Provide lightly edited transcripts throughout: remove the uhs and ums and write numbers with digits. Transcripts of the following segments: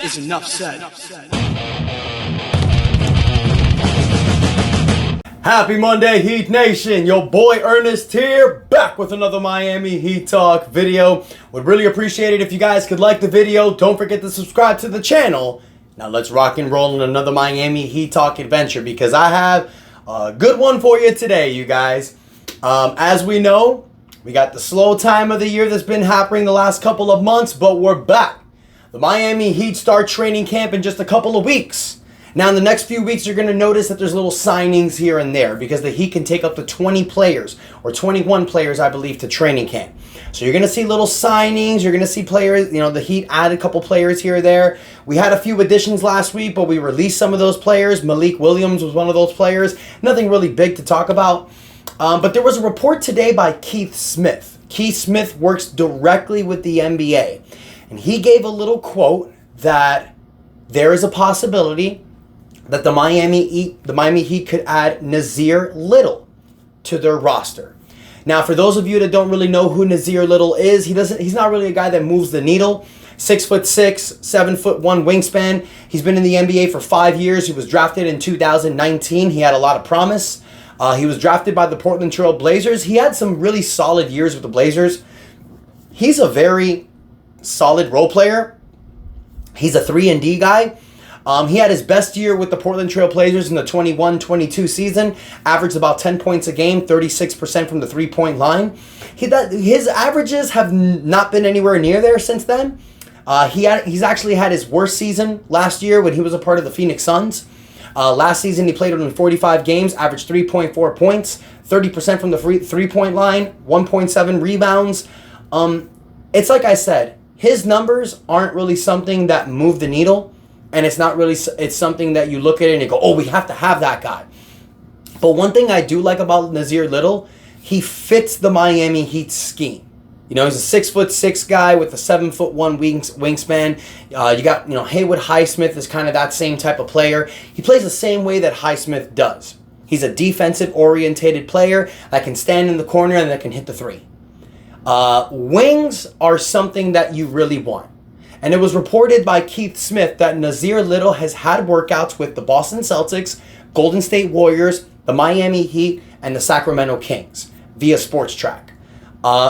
is enough said. Happy Monday, Heat Nation. Your boy Ernest here, back with another Miami Heat Talk video. Would really appreciate it if you guys could like the video. Don't forget to subscribe to the channel. Now let's rock and roll in another Miami Heat Talk adventure, because I have a good one for you today, you guys. As we know, we got the slow time of the year that's been happening the last couple of months, but we're back. The Miami Heat start training camp in just a couple of weeks. Now, in the next few weeks, you're going to notice that there's little signings here and there, because the Heat can take up to 20 players, or 21 players, I believe, to training camp. So you're going to see little signings. You're going to see players, the Heat added a couple players here or there. We had a few additions last week, but we released some of those players. Malik Williams was one of those players. Nothing really big to talk about. But there was a report today by Keith Smith. Keith Smith works directly with the NBA. And he gave a little quote that there is a possibility that the Miami Heat could add Nassir Little to their roster. Now, for those of you that don't really know who Nassir Little is, he's not really a guy that moves the needle. 6'6", 7'1" wingspan. He's been in the NBA for 5 years. He was drafted in 2019. He had a lot of promise. He was drafted by the Portland Trail Blazers. He had some really solid years with the Blazers. He's a very solid role player. He's a 3-and-D guy. He had his best year with the Portland Trail Blazers in the 21-22 season. Averaged about 10 points a game, 36% from the three-point line. His averages have not been anywhere near there since then. He's actually had his worst season last year when he was a part of the Phoenix Suns. Last season, he played in 45 games, averaged 3.4 points, 30% from the three-point line, 1.7 rebounds. It's like I said, his numbers aren't really something that move the needle. And it's something that you look at it and you go, oh, we have to have that guy. But one thing I do like about Nassir Little, he fits the Miami Heat scheme. He's a 6'6" guy with a 7'1" wingspan. You got, Haywood Highsmith is kind of that same type of player. He plays the same way that Highsmith does. He's a defensive-orientated player that can stand in the corner and that can hit the three. Wings are something that you really want. And it was reported by Keith Smith that Nassir Little has had workouts with the Boston Celtics, Golden State Warriors, the Miami Heat, and the Sacramento Kings via Sports Track.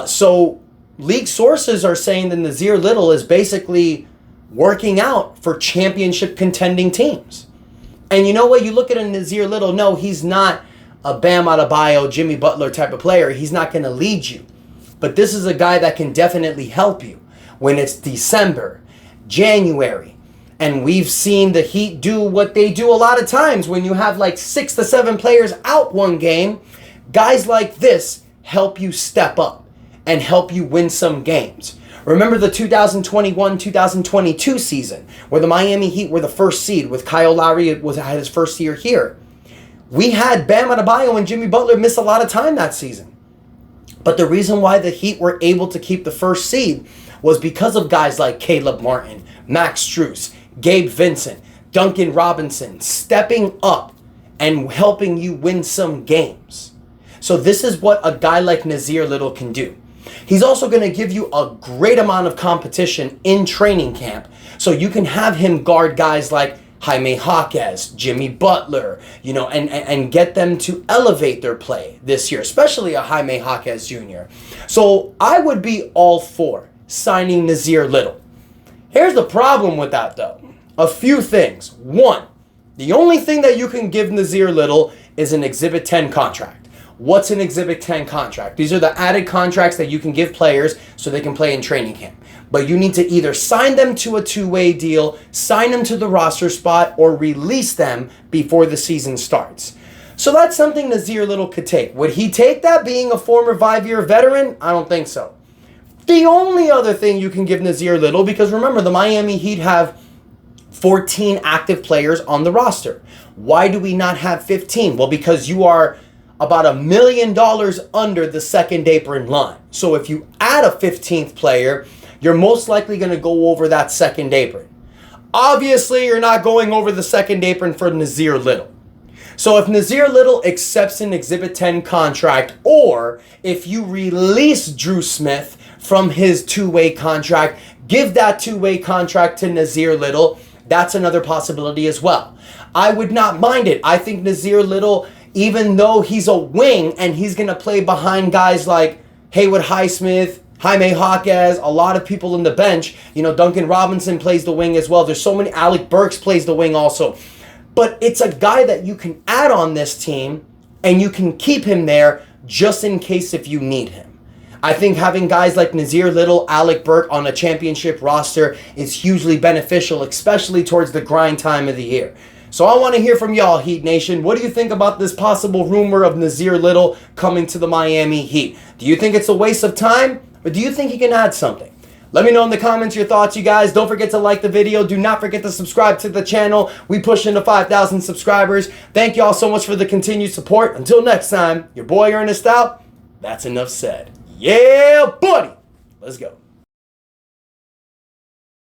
So league sources are saying that Nassir Little is basically working out for championship contending teams. And you know what? You look at a Nassir Little, no, he's not a Bam Adebayo, Jimmy Butler type of player. He's not going to lead you. But this is a guy that can definitely help you when it's December, January. And we've seen the Heat do what they do a lot of times when you have like 6 to 7 players out one game. Guys like this help you step up and help you win some games. Remember the 2021-2022 season where the Miami Heat were the first seed with Kyle Lowry had his first year here. We had Bam Adebayo and Jimmy Butler miss a lot of time that season. But the reason why the Heat were able to keep the first seed was because of guys like Caleb Martin, Max Strus, Gabe Vincent, Duncan Robinson stepping up and helping you win some games. So this is what a guy like Nassir Little can do. He's also going to give you a great amount of competition in training camp, so you can have him guard guys like Jaime Jaquez, Jimmy Butler, and get them to elevate their play this year, especially a Jaime Jaquez Jr. So I would be all for signing Nassir Little. Here's the problem with that, though. A few things. One, the only thing that you can give Nassir Little is an Exhibit 10 contract. What's an Exhibit 10 contract? These are the added contracts that you can give players so they can play in training camp. But you need to either sign them to a two-way deal, sign them to the roster spot, or release them before the season starts. So that's something Nassir Little could take. Would he take that being a former 5-year veteran? I don't think so. The only other thing you can give Nassir Little, because remember, the Miami Heat have 14 active players on the roster. Why do we not have 15? Well, because you are about $1 million under the second apron line. So if you add a 15th player, you're most likely going to go over that second apron. Obviously, you're not going over the second apron for Nassir Little. So if Nassir Little accepts an Exhibit 10 contract, or if you release Drew Smith from his two-way contract, give that two-way contract to Nassir Little. That's another possibility as well. I would not mind it. I think Nassir Little, even though he's a wing and he's going to play behind guys like Haywood Highsmith, Jaime Jaquez, a lot of people in the bench. You know, Duncan Robinson plays the wing as well. There's so many. Alec Burks plays the wing also. But it's a guy that you can add on this team and you can keep him there just in case if you need him. I think having guys like Nassir Little, Alec Burke on a championship roster is hugely beneficial, especially towards the grind time of the year. So I want to hear from y'all, Heat Nation. What do you think about this possible rumor of Nassir Little coming to the Miami Heat? Do you think it's a waste of time, or do you think he can add something? Let me know in the comments your thoughts, you guys. Don't forget to like the video. Do not forget to subscribe to the channel. We push into 5,000 subscribers. Thank y'all so much for the continued support. Until next time, your boy Ernest out. That's enough said. Yeah, buddy. Let's go.